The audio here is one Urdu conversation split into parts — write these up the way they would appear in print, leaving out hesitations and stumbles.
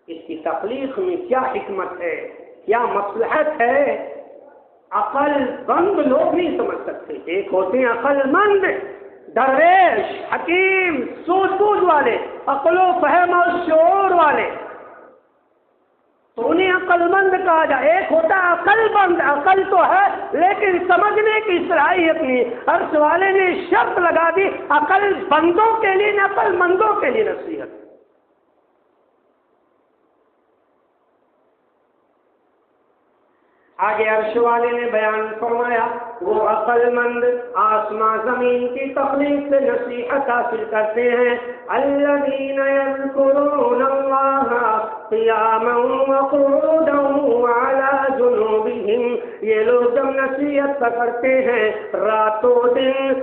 اس کی تخلیق میں کیا حکمت ہے، کیا مصلحت ہے، عقل مند لوگ نہیں سمجھ سکتے۔ ایک ہوتے ہیں عقل مند، درویش، حکیم، سوجھ بوجھ والے، عقل و فہم اور شعور والے، تو انہیں عقل مند کہا جائے۔ ایک ہوتا ہے عقل مند، عقل تو ہے لیکن سمجھنے کی صلاحیت نہیں۔ عرش والے نے شرط لگا دی عقل بندوں کے لیے، نہ عقل مندوں کے لیے نصیحت۔ آگے عرش والے نے بیان فرمایا وہ عقل مند آسمان زمین کی تخلیق سے نصیحت حاصل کرتے ہیں۔ الذین یذکرون اللہ قیاما وقعودا وعلی جنوبہم، یہ لوگ جب نصیحت کرتے ہیں راتوں دن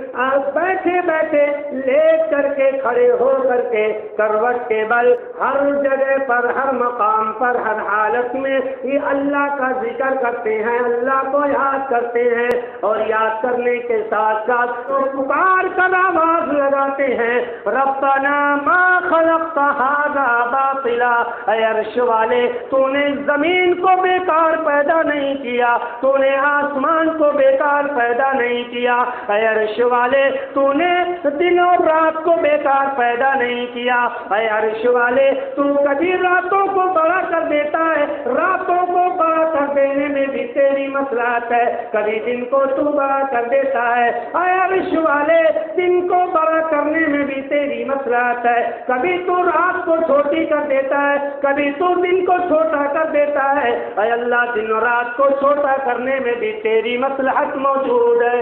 بیٹھے بیٹھے، لیٹ کر کے، کھڑے ہو کر کے، کروٹ کے بل، ہر جگہ پر، ہر مقام پر، ہر حالت میں یہ اللہ کا ذکر کرتے ہیں، اللہ کو یاد کرتے ہیں، اور یاد کرنے کے ساتھ ساتھ تو پکار کر آواز لگاتے ہیں ربنا ما خلقت ھذا باطلا، اے عرش والے تو نے زمین کو بیکار پیدا نہیں کیا، تو نے آسمان کو بیکار پیدا نہیں کیا، اے عرش والے تو نے دن اور رات کو بیکار پیدا نہیں کیا، اے عرش والے تو کبھی راتوں کو بڑا کر دیتا ہے، راتوں کو بڑا کر دینے میں بھی تیری مصلحت ہے، کبھی دن کو تو بڑا کر دیتا ہے، اے عرش والے دن کو بڑا کرنے میں بھی تیری مصلحت ہے، کبھی تو رات کو چھوٹی کر دیتا ہے، کبھی تو دن کو چھوٹا کر دیتا ہے، اے اللہ دن اور رات کو چھوٹا کرنے میں بھی تیری مصلحت موجود ہے۔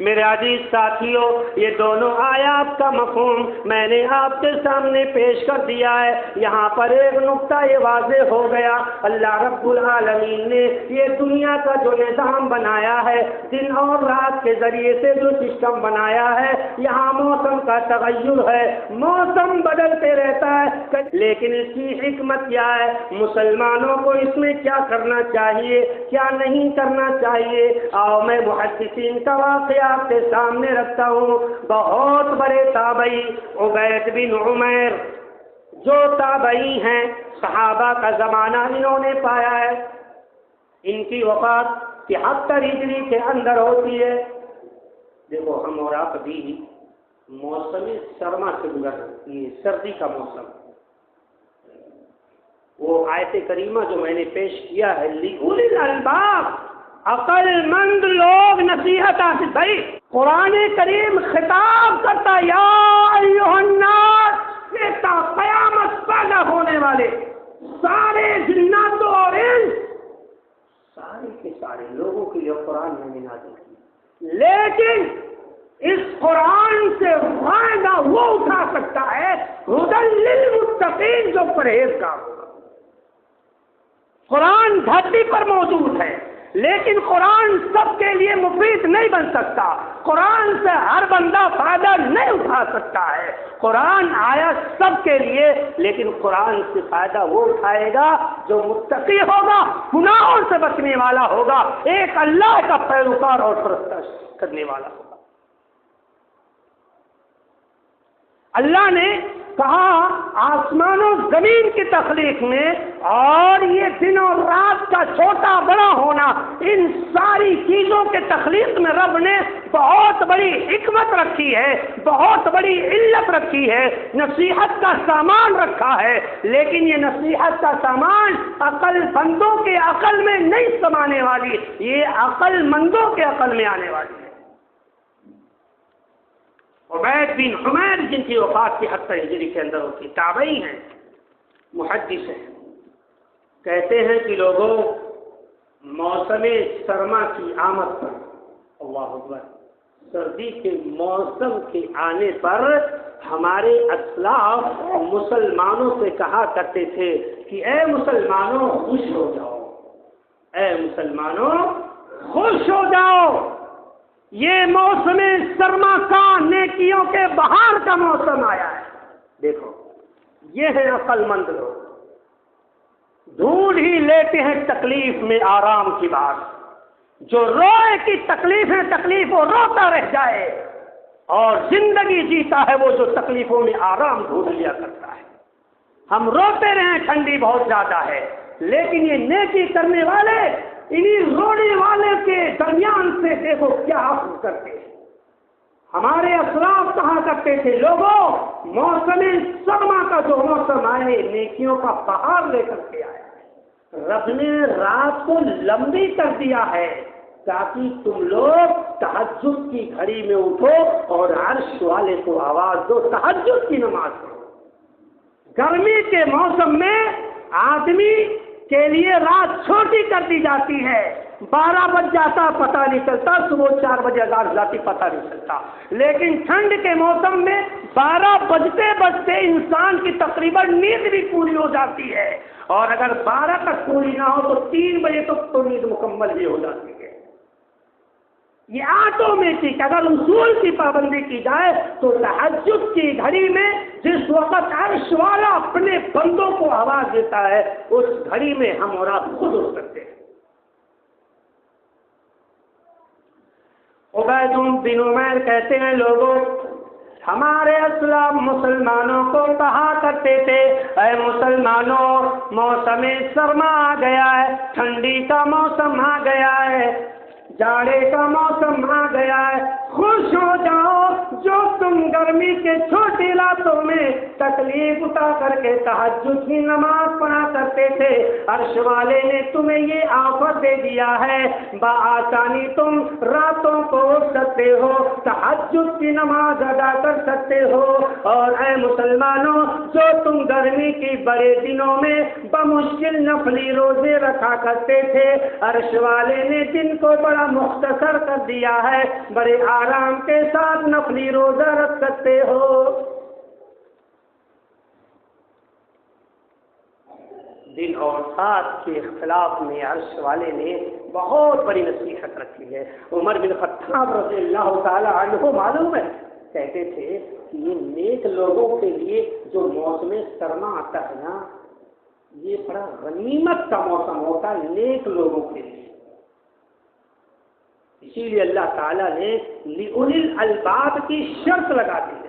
میرے عزیز ساتھیوں، یہ دونوں آیات کا مفہوم میں نے آپ کے سامنے پیش کر دیا ہے۔ یہاں پر ایک نقطہ یہ واضح ہو گیا، اللہ رب العالمین نے یہ دنیا کا جو نظام بنایا ہے، دن اور رات کے ذریعے سے جو سسٹم بنایا ہے، یہاں موسم کا تغیر ہے، موسم بدلتے رہتا ہے، لیکن اس کی حکمت کیا ہے، مسلمانوں کو اس میں کیا کرنا چاہیے، کیا نہیں کرنا چاہیے۔ آؤ میں محدثین کا واقعہ آپ کے سامنے رکھتا ہوں۔ بہت بڑے تابعی عبید بن عمیر، جو تابعی ہیں، صحابہ کا زمانہ انہوں نے پایا ہے، ان کی وفات 73 ہجری کے اندر ہوتی ہے۔ دیکھو ہم اور آپ بھی موسم سرما سے گزر، یہ سردی کا موسم، وہ آیت کریمہ جو میں نے پیش کیا ہے لِأُولِي الْأَلْبَابِ، عقل مند لوگ نصیحت حاصل۔ بھائی قرآن کریم خطاب کرتا یا ایھا الناس، یہ تا قیامت پیدا ہونے والے سارے جنات اور انس، سارے کے سارے لوگوں کے لیے قرآن میں نے نازل کی، لیکن اس قرآن سے فائدہ وہ اٹھا سکتا ہے ھدی للمتقین، جو پرہیزگار ہوگا۔ قرآن دھرتی پر موجود ہے لیکن قرآن سب کے لیے مفید نہیں بن سکتا، قرآن سے ہر بندہ فائدہ نہیں اٹھا سکتا ہے۔ قرآن آیا سب کے لیے، لیکن قرآن سے فائدہ وہ اٹھائے گا جو متقی ہوگا، گناہوں سے بچنے والا ہوگا، ایک اللہ کا پیروکار اور پرستش کرنے والا ہوگا۔ اللہ نے کہا آسمان و زمین کی تخلیق میں اور یہ دن اور رات کا چھوٹا بڑا ہونا، ان ساری چیزوں کے تخلیق میں رب نے بہت بڑی حکمت رکھی ہے، بہت بڑی علت رکھی ہے، نصیحت کا سامان رکھا ہے، لیکن یہ نصیحت کا سامان عقل بندوں کے عقل میں نہیں سمانے والی، یہ عقل مندوں کے عقل میں آنے والی ہے۔ عبید بن عمیر جن کی وفات کی 70 ہجری کے اندر ہوتی، تابعی ہیں، محدث ہیں، کہتے ہیں کہ لوگوں موسم سرما کی آمد پر، اللہ اکبر، سردی کے موسم کے آنے پر ہمارے اسلاف مسلمانوں سے کہا کرتے تھے کہ اے مسلمانوں خوش ہو جاؤ، اے مسلمانوں خوش ہو جاؤ، یہ موسم سرما کا، نیکیوں کے بہار کا موسم آیا ہے۔ دیکھو یہ ہے عقل مند لوگ، ڈھونڈ ہی لیتے ہیں تکلیف میں آرام کی بات، جو روئے کی تکلیف ہے تکلیف وہ روتا رہ جائے، اور زندگی جیتا ہے وہ جو تکلیفوں میں آرام ڈھونڈ لیا کرتا ہے۔ ہم روتے رہے ٹھنڈی بہت زیادہ ہے، لیکن یہ نیکی کرنے والے انہی رونے والے کے درمیان سے دیکھو کیا اخذ کرتے ہیں۔ ہمارے اسلاف کہا کرتے تھے، لوگوں موسم سرما کا جو موسم آئے نیکیوں کا بہار لے کر کے آیا ہے۔ رب نے رات کو لمبی کر دیا ہے تاکہ تم لوگ تہجد کی گھڑی میں اٹھو اور عرش والے کو آواز دو، تہجد کی نماز پڑھو۔ گرمی کے موسم میں آدمی کے لیے رات چھوٹی کر دی جاتی ہے، 12 بج جاتا پتہ نہیں چلتا، صبح 4 بجے اذان جاتی پتہ نہیں چلتا، لیکن ٹھنڈ کے موسم میں 12 بجتے بجتے انسان کی تقریباً نیند بھی پوری ہو جاتی ہے، اور اگر 12 تک پوری نہ ہو تو 3 بجے تک تو نیند مکمل بھی ہو جاتی ہے۔ یہ آٹومیٹک اگر اصول کی پابندی کی جائے تو تہجد کی گھڑی میں جس وقت عرش والا اپنے بندوں کو آواز دیتا ہے اس گھڑی میں ہم اور آپ خود اٹھ سکتے ہیں۔ عبید بن عمیر کہتے ہیں، لوگوں ہمارے اسلاف مسلمانوں کو کہا کرتے تھے، اے مسلمانوں موسم سرما آ گیا ہے، ٹھنڈی کا موسم آ گیا ہے، جاڑے کا موسم آ گیا ہے، خوش ہو جاؤ جو تم گرمی کے چھوٹے علاقوں میں تکلیف اٹھا کر کے تہجد کی نماز پڑھا کرتے تھے، عرش والے نے تمہیں یہ آفر دے دیا ہے، بآسانی تم راتوں کو اٹھ سکتے ہو، تہجد کی نماز ادا کر سکتے ہو، اور اے مسلمانوں جو تم گرمی کی بڑے دنوں میں بمشکل نفلی روزے رکھا کرتے تھے، عرش والے نے دن کو بڑا مختصر کر دیا ہے، بڑے آرام کے ساتھ نفلی روزہ رکھ سکتے ہو۔ دن اور رات کے اختلاف میں عرش والے نے بہت بڑی نصیحت رکھی ہے۔ عمر بن خطاب رضی اللہ تعالی عنہ معلوم ہے کہتے تھے کہ یہ نیک لوگوں کے لیے جو موسم سرما آتا ہے نا، یہ بڑا غنیمت کا موسم ہوتا ہے نیک لوگوں کے لیے۔ اسی لیے اللہ تعالیٰ نے لِأُولِي الْأَلْبَابِ کی شرط لگا دی ہے۔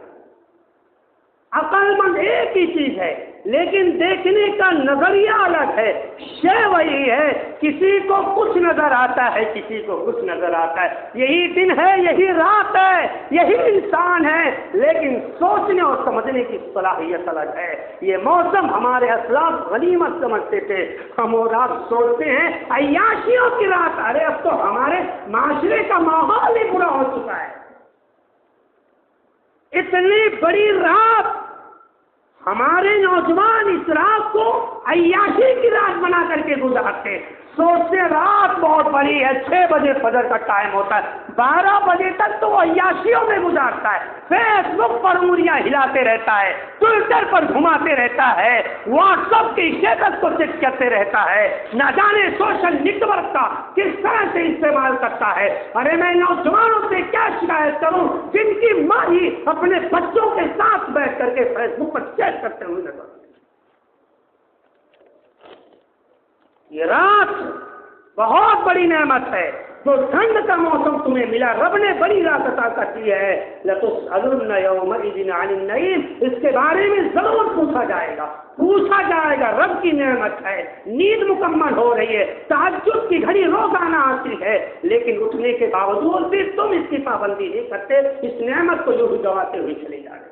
عقل مند ایک ہی چیز ہے لیکن دیکھنے کا نظریہ الگ ہے، شے وہی ہے، کسی کو کچھ نظر آتا ہے کسی کو کچھ نظر آتا ہے، یہی دن ہے یہی رات ہے یہی انسان ہے، لیکن سوچنے اور سمجھنے کی صلاحیت الگ ہے۔ یہ موسم ہمارے اسلاف غنیمت سمجھتے تھے، ہم اور آپ سوچتے ہیں عیاشیوں کی رات، ارے اب تو ہمارے معاشرے کا ماحول ہی برا ہو چکا ہے، اتنی بڑی رات ہمارے نوجوان اس رات کو عیاشی کی رات بنا کر کے گزارتے، سوچتے رات بہت بڑی ہے، 6 بجے فجر کا ٹائم ہوتا ہے، 12 بجے تک تو وہ عیاشیوں میں گزارتا ہے، فیس بک پر انگلیاں ہلاتے رہتا ہے، ٹویٹر پر گھماتے رہتا ہے، واٹس ایپ کی اسٹیٹس کو چیک کرتے رہتا ہے، نہ جانے سوشل نیٹ ورک کا کس طرح سے استعمال کرتا ہے۔ ارے میں نوجوانوں سے کیا شکایت کروں جن کی ماں ہی اپنے بچوں کے ساتھ بیٹھ کر کے فیس بک پر چیٹ کرتے ہوئے نظر آتے۔ یہ رات بہت بڑی نعمت ہے، جو ٹھنڈ کا موسم تمہیں ملا، رب نے بڑی رات عطا کر دی ہے۔ لَتُسْأَلُنَّ يَوْمَئِذٍ عَنِ النَّعِيمِ، اس کے بارے میں ضرور پوچھا جائے گا، رب کی نعمت ہے، نیند مکمل ہو رہی ہے، تہجد کی گھڑی روزانہ آتی ہے، لیکن اٹھنے کے باوجود بھی تم اس کی پابندی نہیں کرتے، اس نعمت کو یوں ہی گواتے ہوئے چلے جا رہے۔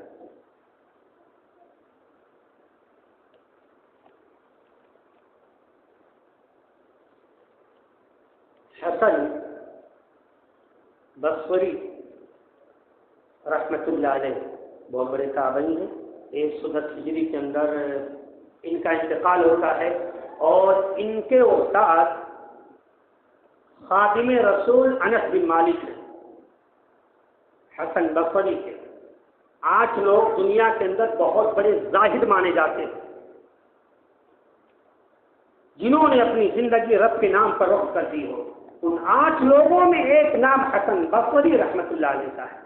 حسن بصری رحمت اللہ علیہ بہت بڑے تابعی ہیں، 110 ہجری کے اندر ان کا انتقال ہوتا ہے، اور ان کے استاد خادم رسول انس بن مالک ہیں، حسن بصری کے 8 لوگ دنیا کے اندر بہت بڑے زاہد مانے جاتے ہیں، جنہوں نے اپنی زندگی رب کے نام پر وقف کر دی ہو۔ ان 8 لوگوں میں ایک نام حسن بصری رحمت اللہ علیہ کا ہے۔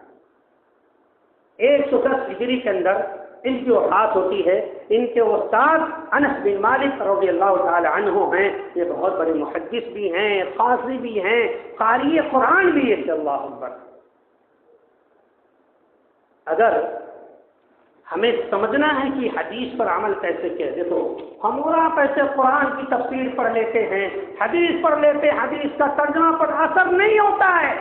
110 ہجری کے اندر ان کی وفات ہوتی ہے۔ ان کے استاد انس بن مالک رضی اللہ تعالی عنہ ہیں، یہ بہت بڑے محدث بھی ہیں، قاضی بھی ہیں، قاری قرآن بھی ہے، اللہ اکبر۔ اگر ہمیں سمجھنا ہے کہ حدیث پر عمل کیسے کیا. دیکھو ہم اور آپ ایسے قرآن کی تفسیر پڑھ لیتے ہیں، حدیث پڑھ لیتے، حدیث کا ترجمہ پر اثر نہیں ہوتا ہے.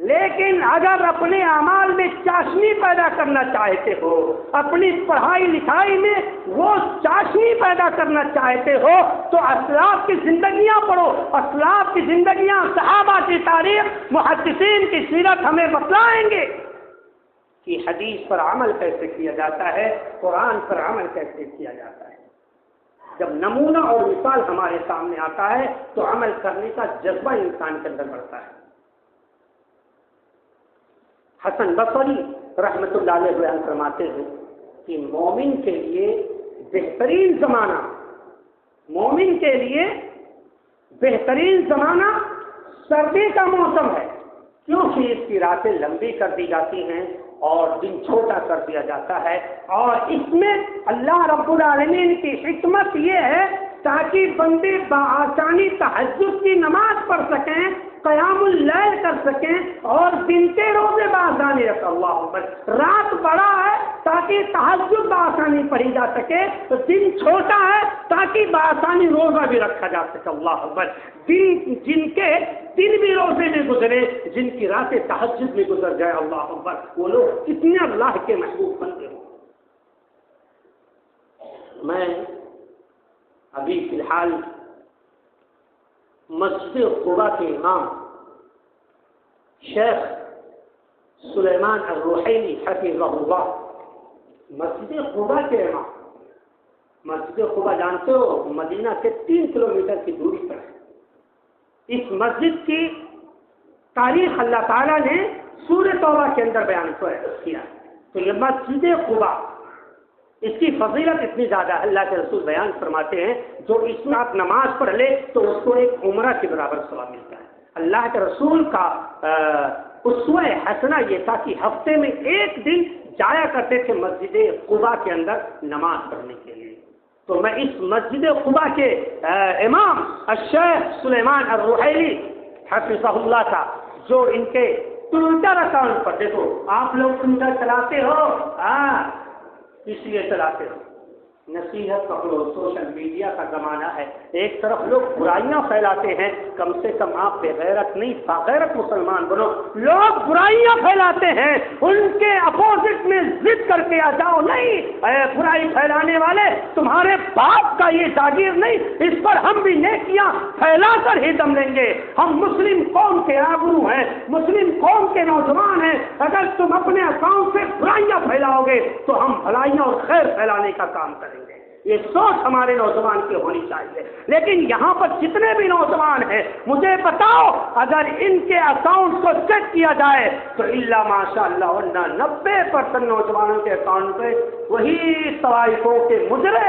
لیکن اگر اپنے اعمال میں چاشنی پیدا کرنا چاہتے ہو، اپنی پڑھائی لکھائی میں وہ چاشنی پیدا کرنا چاہتے ہو، تو اسلاف کی زندگیاں پڑھو. اسلاف کی زندگیاں، صحابہ کی تاریخ، محدثین کی سیرت ہمیں بتلائیں گے کہ حدیث پر عمل کیسے کیا جاتا ہے، قرآن پر عمل کیسے کیا جاتا ہے. جب نمونہ اور مثال ہمارے سامنے آتا ہے تو عمل کرنے کا جذبہ انسان کے اندر بڑھتا ہے. حسن بصری رحمۃ اللہ علیہ بیان فرماتے ہیں کہ مومن کے لیے بہترین زمانہ، مومن کے لیے بہترین زمانہ سردی کا موسم ہے، کیونکہ اس کی راتیں لمبی کر دی جاتی ہیں اور دن چھوٹا کر دیا جاتا ہے. اور اس میں اللہ رب العالمین کی حکمت یہ ہے تاکہ بندے بآسانی تہجد کی نماز پڑھ سکیں، قیام اللیل کر سکیں اور دن کے روزے بآسانی رکھ. اللہ اکبر. رات بڑا ہے تاکہ تہجد بآسانی پڑھی جا سکے، تو دن چھوٹا ہے تاکہ بآسانی روزہ بھی رکھا جا سکے. اللہ اکبر. جن کے دن بھی روزے میں گزرے، جن کی راتیں تہجد میں گزر جائے، اللہ اکبر، وہ لوگ کتنے اللہ کے محبوب بنتے ہوں. میں ابھی فی الحال مسجد قباء کے امام شیخ سلیمان الروحیلی حفظہ اللہ، مسجد قباء کے امام، مسجد قباء جانتے ہو مدینہ سے 3 کلومیٹر کی دوری پر ہے. اس مسجد کی تاریخ اللہ تعالیٰ نے سورہ توبہ کے اندر بیان کیا. تو یہ مسجد قباء، اس کی فضیلت اتنی زیادہ اللہ کے رسول بیان فرماتے ہیں جو اس میں آپ نماز پڑھ لے تو اس کو ایک عمرہ کے برابر ثواب ملتا ہے. اللہ کے رسول کا اسوہ حسنہ یہ تھا کہ ہفتے میں ایک دن جایا کرتے تھے مسجد قباء کے اندر نماز پڑھنے کے لیے. تو میں اس مسجد قباء کے امام الشیخ سلیمان الروحیلی حفظہ اللہ تھا، جو ان کے ٹویٹر اکاؤنٹ پر، دیکھو آپ لوگ ٹویٹر چلاتے ہو، اس لیے چلاتے ہو، نصیحت پکڑو، سوشل میڈیا کا زمانہ ہے. ایک طرف لوگ برائیاں پھیلاتے ہیں، کم سے کم آپ بے غیرت نہیں باغیرت مسلمان بنو. لوگ برائیاں پھیلاتے ہیں، ان کے اپوزٹ میں ضد کر کے آ جاؤ، نہیں اے برائی پھیلانے والے تمہارے باپ کا یہ جاگیر نہیں، اس پر ہم بھی نیکیاں پھیلا کر ہی دم لیں گے. ہم مسلم قوم کے آبرو ہیں، مسلم قوم کے نوجوان ہیں. اگر تم اپنے اکاؤنٹ سے برائیاں پھیلاؤ گے تو ہم بھلائیاں اور خیر پھیلانے کا کام کریں گے. یہ سوچ ہمارے نوجوان کی ہونی چاہیے. لیکن یہاں پر جتنے بھی نوجوان ہیں مجھے بتاؤ، اگر ان کے اکاؤنٹ کو چیک کیا جائے تو الا ماشاء اللہ ورنہ 90% نوجوانوں کے اکاؤنٹ پہ وہی طوائفوں کے مجرے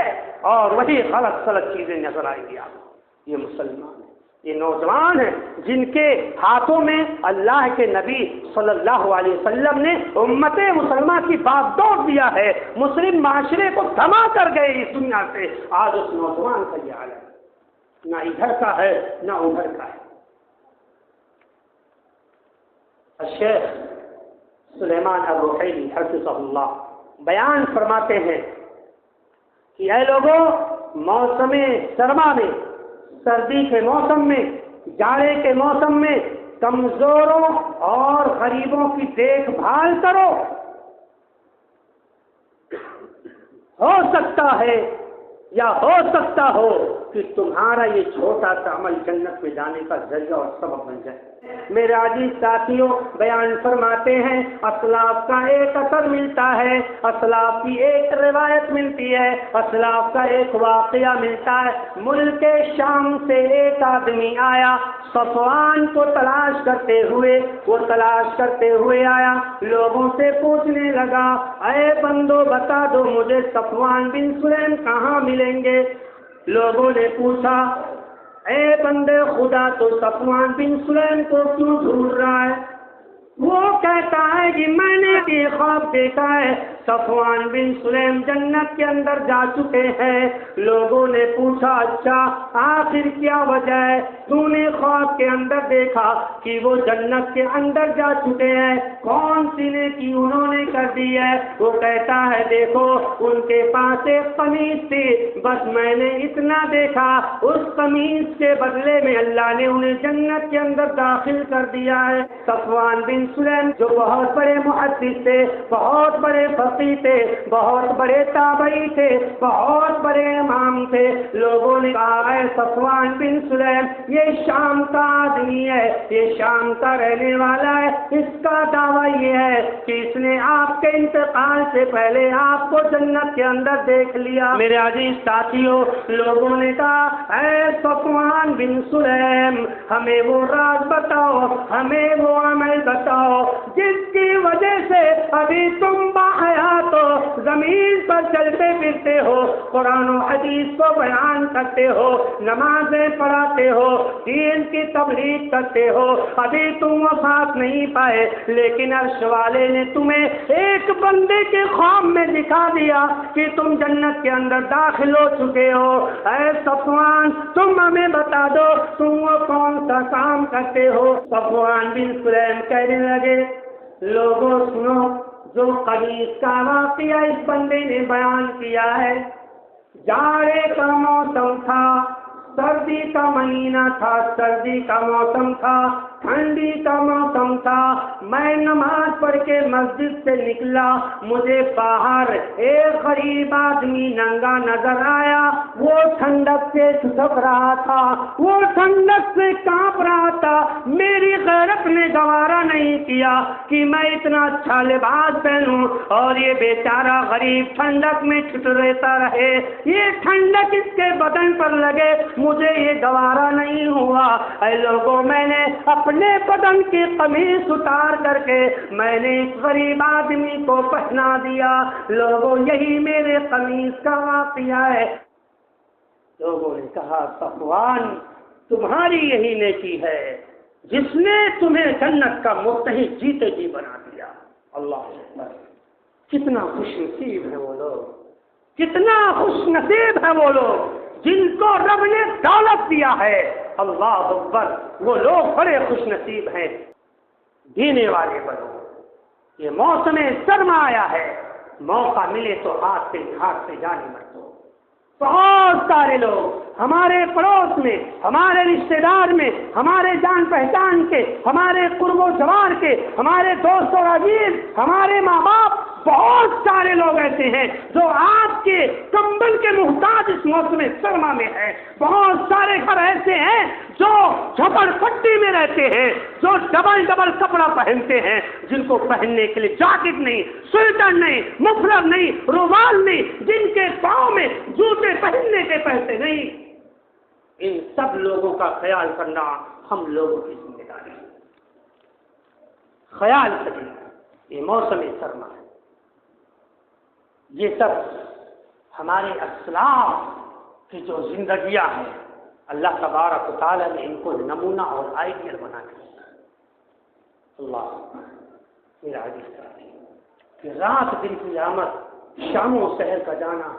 اور وہی غلط چیزیں نظر آئیں گی. آپ یہ مسلمان ہیں، یہ نوجوان ہیں جن کے ہاتھوں میں اللہ کے نبی صلی اللہ علیہ وسلم نے امت مسلمہ کی بات دوڑ دیا ہے، مسلم معاشرے کو دھما کر گئے اس دنیا سے. آج اس نوجوان کا یہ حال ہے، نہ ادھر کا ہے نہ ادھر کا ہے. الشیخ سلیمان الروحیلی حفظہ اللہ بیان فرماتے ہیں کہ اے لوگوں، موسم سرما میں، سردی کے موسم میں، جاڑے کے موسم میں کمزوروں اور غریبوں کی دیکھ بھال کرو. ہو سکتا ہے یا ہو سکتا ہو کہ تمہارا یہ چھوٹا سا عمل جنت میں جانے کا ذریعہ اور سبب بن جائے. میرے عزیز ساتھیوں، بیان فرماتے ہیں اسلاف کا ایک اثر ملتا ہے، اسلاف کی ایک روایت ملتی ہے، اسلاف کا ایک واقعہ ملتا ہے. ملک شام سے ایک آدمی آیا، صفوان کو تلاش کرتے ہوئے، وہ تلاش کرتے ہوئے آیا، لوگوں سے پوچھنے لگا اے بندو بتا دو مجھے صفوان بن سلیم کہاں ملیں گے. لوگوں نے پوچھا اے بندے خدا تو صفوان بن سلیم کو کیوں ڈھونڈ رہا ہے؟ وہ کہتا ہے کہ میں نے یہ خواب دیکھا ہے صفوان بن سلیم جنت کے اندر جا چکے ہیں۔ لوگوں نے پوچھا اچھا آخر کیا وجہ ہے؟ تو نے خواب کے اندر دیکھا کہ وہ جنت کے اندر جا چکے ہیں، کون سی نیکی انہوں نے کر دی ہے؟ وہ کہتا ہے دیکھو ان کے پاس ایک قمیص تھی، بس میں نے اتنا دیکھا، اس قمیص کے بدلے میں اللہ نے انہیں جنت کے اندر داخل کر دیا ہے۔ صفوان بن سلیم جو بہت بڑے محدث تھے، بہت بڑے فقیہ تھے، بہت بڑے تابعی تھے، بہت بڑے امام تھے، لوگوں نے کہا ہے صفوان بن سلیم یہ شام کا آدمی ہے، یہ شام کا رہنے والا ہے، اس کا دعویٰ یہ ہے کہ اس نے آپ کے انتقال سے پہلے آپ کو جنت کے اندر دیکھ لیا۔ میرے عزیز ساتھیوں، لوگوں نے کہا اے صفوان بن سلیم ہمیں وہ راز بتاؤ، ہمیں وہ عمل بتاؤ جس کی وجہ سے ابھی تم باحیات ہو، زمین پر چلتے پھرتے ہو، قرآن و حدیث کو بیان کرتے ہو، نمازیں پڑھاتے ہو، دین کی تبلیغ کرتے ہو، ابھی تم وفات نہیں پائے، لیکن عرش والے نے تمہیں ایک بندے کے خواب میں دکھا دیا کہ تم جنت کے اندر داخل ہو چکے ہو۔ اے صفوان تم ہمیں بتا دو تم وہ کون سا کام کرتے ہو؟ صفوان بن سلیم کہنے لگے لوگوں سنو، جو قمیص کا واقعہ اس بندے نے بیان کیا ہے، جاڑے کا موسم تھا، سردی کا مہینہ تھا، سردی کا موسم تھا، ٹھنڈی کا موسم تھا، میں نماز پڑھ کے مسجد سے نکلا، مجھے باہر ایک غریب آدمی ننگا نظر آیا، وہ ٹھنڈک سے چھٹک رہا تھا، وہ ٹھنڈک سے کانپ رہا تھا، میری غیرت نے گوارا نہیں کیا کہ میں اتنا اچھا لباس پہنوں اور یہ بیچارہ غریب ٹھنڈک میں چھٹ رہتا رہے، یہ ٹھنڈک اس کے بدن پر لگے، مجھے یہ گوارا نہیں ہوا۔ اے لوگوں میں نے اپنے بدن کی قمیص اتار کر کے میں نے اس غریب آدمی کو پہنا دیا۔ لوگوں یہی میرے قمیص کا واقعہ ہے۔ لوگوں نے کہا صفوان تمہاری یہی نیکی ہے جس نے تمہیں جنت کا مستحق جیتے جی بنا دیا۔ اللہ اکبر، کتنا خوش نصیب ہے وہ لوگ، کتنا خوش نصیب ہے وہ لوگ جن کو رب نے دولت دیا ہے۔ اللہ اکبر، وہ لوگ بڑے خوش نصیب ہیں۔ دینے والے بنو، یہ موسم سرما آیا ہے، موقع ملے تو ہاتھ سے جانے مت دو۔ بہت سارے لوگ ہمارے پڑوس میں، ہمارے رشتہ دار میں، ہمارے جان پہچان کے، ہمارے قرب و جوار کے، ہمارے دوست اور عزیز، ہمارے ماں باپ، بہت سارے لوگ ایسے ہیں جو آپ کے کمبل کے محتاج اس موسم سرما میں ہیں۔ بہت سارے گھر ایسے ہیں جو جھپڑ پٹی میں رہتے ہیں، جو ڈبل کپڑا پہنتے ہیں، جن کو پہننے کے لیے جاکٹ نہیں، سویٹر نہیں، مفلر نہیں، رومال نہیں، جن کے پاؤں میں جوتے پہننے کے پیسے نہیں۔ ان سب لوگوں کا خیال کرنا ہم لوگوں کی ذمہ داری ہے۔ خیال کریں، یہ موسم سرما ہے، یہ سب ہمارے اسلاف کی جو زندگیاں ہیں، اللہ تبارک و تعالیٰ نے ان کو نمونہ اور آئیڈیل بنا دیا۔ اللہ میرا عزیز کہ رات دن کی آمد، شام و سحر کا جانا،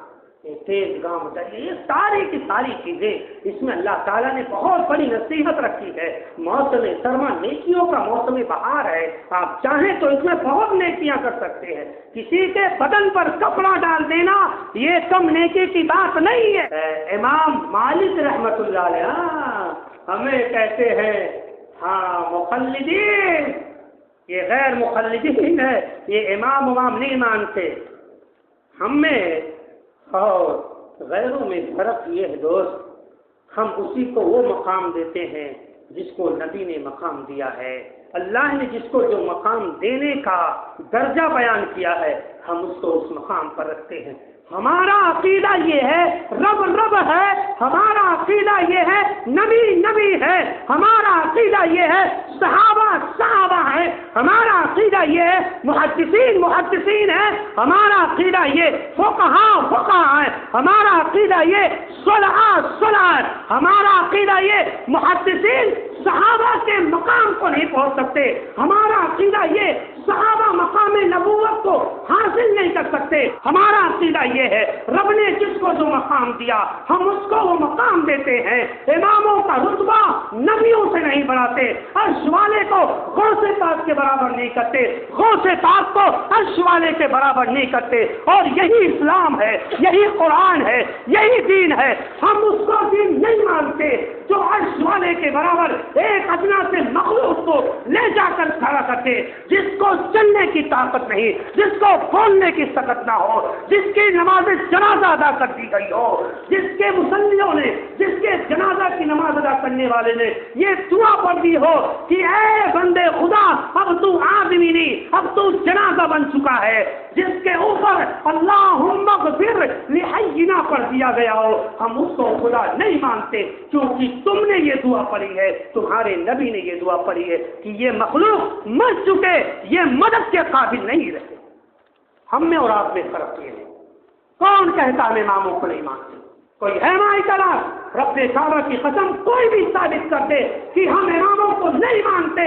تیز گام چاہیے، یہ ساری کی ساری چیزیں اس میں اللہ تعالیٰ نے بہت بڑی نصیحت رکھی ہے۔ موسم سرما نیکیوں کا موسم بہار ہے، آپ چاہیں تو اس میں بہت نیکیاں کر سکتے ہیں۔ کسی کے بدن پر کپڑا ڈال دینا یہ کم نیکی کی بات نہیں ہے۔ امام مالک رحمت اللہ علیہ ہمیں کہتے ہیں ہاں مقلدین، یہ غیر مقلدین ہے، یہ امام نہیں مانتے۔ ہم میں اور غیروں میں فرق یہ ہے دوست، ہم اسی کو وہ مقام دیتے ہیں جس کو نبی نے مقام دیا ہے، اللہ نے جس کو جو مقام دینے کا درجہ بیان کیا ہے ہم اس کو اس مقام پر رکھتے ہیں۔ ہمارا عقیدہ یہ ہے رب ہے، ہمارا عقیدہ یہ ہے نبی ہے، ہمارا عقیدہ یہ ہے صحابہ ہے، ہمارا عقیدہ یہ ہے محدثین ہے، ہمارا عقیدہ یہ فقہاء ہے، ہمارا عقیدہ یہ صلح ہے، ہمارا عقیدہ یہ محدثین صحابہ کے مقام کو نہیں پہنچ سکتے، ہمارا عقیدہ یہ صحابہ مقام نبوت کو حاصل نہیں کر سکتے۔ ہمارا عقیدہ یہ ہے رب نے جس کو جو مقام دیا ہم اس کو وہ مقام دیتے ہیں۔ اماموں کا رتبہ نبیوں سے نہیں بڑھاتے، عرش والے کو غوث پاک کے برابر نہیں کرتے، غوث پاک کو عرش والے کے برابر نہیں کرتے۔ اور یہی اسلام ہے، یہی قرآن ہے، یہی دین ہے۔ ہم اس کو دین نہیں مانتے جو عرش والے کے برابر ایک ادنا سے مخلوق کو لے جا کر کھڑا کرتے، جس کو چلنے کی طاقت نہیں، جس کو بولنے کی طاقت نہ ہو، جس کی نماز جنازہ ادا کر دی گئی ہو، جس کے مصلیوں نے، جس کے جنازہ کی نماز ادا کرنے والے نے یہ دعا پڑھ دی ہو کہ اے بندے خدا اب تو آدمی نہیں، اب تو جنازہ بن چکا ہے، جس کے اوپر اللہم اغفر لحینا پڑھ دیا گیا ہو، ہم اس کو خدا نہیں مانتے کیونکہ تم نے یہ دعا پڑھی ہے، تمہارے نبی نے یہ دعا پڑھی ہے کہ یہ مخلوق مر چکے، یہ مدد کے قابل نہیں رہے۔ ہم میں اور آپ میں فرق یہ ہے، کون کہتا ہم اماموں کو نہیں مانتے؟ کوئی ہے مائی کرا رب کعبہ کی قسم کوئی بھی ثابت کر دے کہ ہم اماموں کو نہیں مانتے،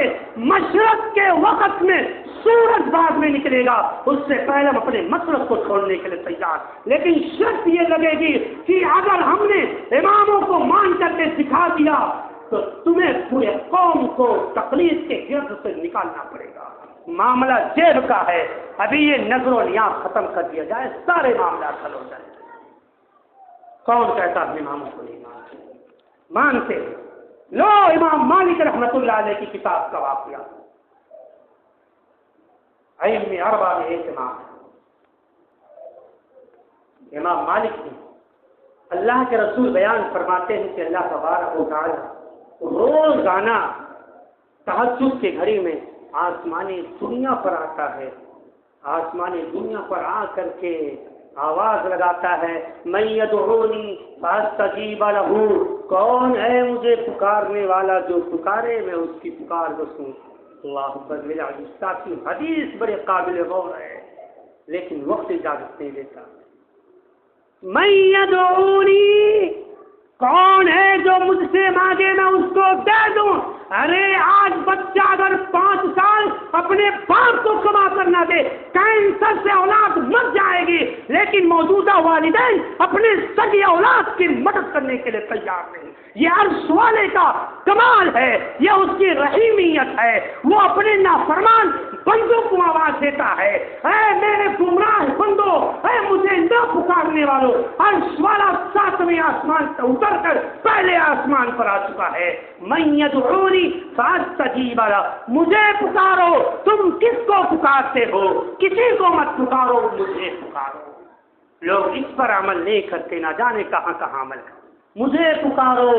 مشرق کے وقت میں سورج بعد میں نکلے گا، اس سے پہلے ہم اپنے مسلک کو چھوڑنے کے لیے تیار، لیکن شرط یہ لگے گی کہ اگر ہم نے اماموں کو مان کر کے سکھا دیا تو تمہیں پورے قوم کو تقلید کے گرد سے نکالنا پڑے گا۔ معاملہ جیب کا ہے، ابھی یہ نظر و نیاز ختم کر دیا جائے، سارے معاملات حل ہو جائیں۔ کون کہتا ہے اماموں کو نہیں مانتے؟ مانتے لو امام مالک رحمت اللہ علیہ کی کتاب کا واقعہ، علم اربع میں ایک امام ہے، امام مالک نے اللہ کے رسول بیان فرماتے ہیں کہ اللہ تبارک و تعالی روزانہ تہجد کے گھڑی میں آسمانی دنیا پر آتا ہے، آسمانی دنیا پر آ کر کے آواز لگاتا ہے، من یدعونی فاستجیب لہ، کون ہے مجھے پکارنے والا جو پکارے میں اس کی پکار کو سنوں۔ اللہ اکبر، میرا کی حدیث بڑے قابل غور ہے لیکن وقت اجازت نہیں دیتا۔ من یدعونی، کون ہے جو مجھ سے مانگے میں اس کو دے دوں؟ ارے آج بچہ اگر 5 سال اپنے باپ کو کما کر نہ دے، کینسر سے اولاد مر جائے گی، لیکن موجودہ والدین اپنے سگی اولاد کی مدد کرنے کے لیے تیار نہیں۔ یہ عرش والے کا کمال ہے، یہ اس کی رحیمیت ہے، وہ اپنے نافرمان بندوں کو آواز دیتا ہے، اے میرے گمراہ بندو، اے مجھے نہ پکارنے والوں، عرش والا 7ویں آسمان سے اتر کر پہلے آسمان پر آ چکا ہے۔ من یدعونی فاستجیب لہ، مجھے پکارو، تم کس کو پکارتے ہو؟ کسی کو مت پکارو، مجھے پکارو۔ لوگ اس پر عمل نہیں کرتے، نہ جانے کہاں کہاں عمل کرتے۔ مجھے پکارو،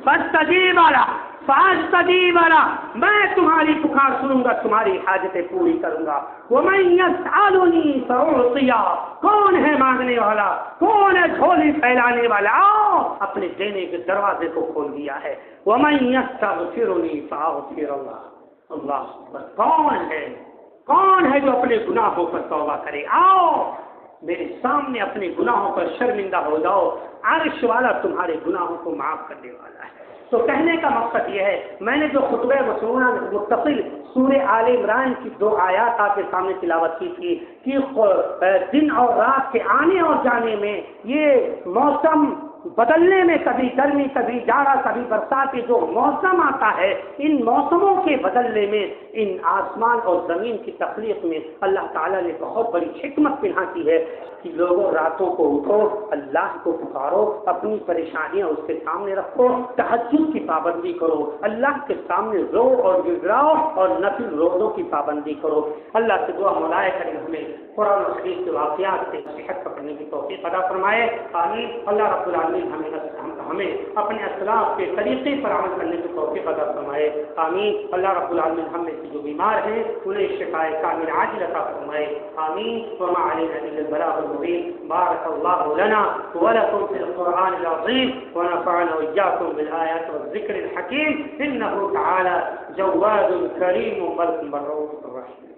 فاستجیب لہ، فاستجیب لہ، میں تمہاری پکار سنوں گا، تمہاری حاجتیں پوری کروں گا۔ ومن یسألنی فأعطیہ، کون ہے مانگنے والا، کون ہے جھولی پھیلانے والا؟ آؤ، اپنے دینے کے دروازے کو کھول دیا ہے۔ ومن یستغفرنی فأغفر لہ، اللہ اکبر، کون ہے جو اپنے گناہوں پر توبہ کرے؟ آؤ میرے سامنے اپنے گناہوں پر شرمندہ ہو جاؤ، عرش والا تمہارے گناہوں کو معاف کرنے والا ہے۔ تو کہنے کا مقصد یہ ہے، میں نے جو خطبہ مسنونہ متصل سورہ آل عمران کی 2 آیات آپ کے سامنے تلاوت کی تھی کہ دن اور رات کے آنے اور جانے میں، یہ موسم بدلنے میں، کبھی گرمی کبھی جاڑا کبھی برسات، جو موسم آتا ہے، ان موسموں کے بدلنے میں، ان آسمان اور زمین کی تخلیق میں اللہ تعالیٰ نے بہت بڑی حکمت پنہاں کی ہے کہ لوگوں راتوں کو اٹھو، اللہ کو پکارو، اپنی پریشانیاں اس کے سامنے رکھو، تہجد کی پابندی کرو، اللہ کے سامنے رو اور گڑگڑاؤ اور نفل روزوں کی پابندی کرو۔ اللہ سے دعا مولا کریم ہمیں قرآن و حدیث کے واقعات سے صحت پکڑنے کی توفیق عطا فرمائے، آمین۔ اللہ رب العالمین ہمیں اپنے اسلاف کے طریقے پر عمل کرنے کی توفیق عطا فرمائے، آمین۔ اللہ رب العالمین ہم میں سے جو بیمار ہیں انہیں شفاء کامل عاجل عطا فرمائے، آمین۔ وما علینا الا البلاغ المبین۔ بارک اللہ لنا ولکم فی القرآن العظیم ونفعنا وإياكم بالآیات والذکر الحکیم، انہ تعالی جواد کریم بر رؤوف رحیم۔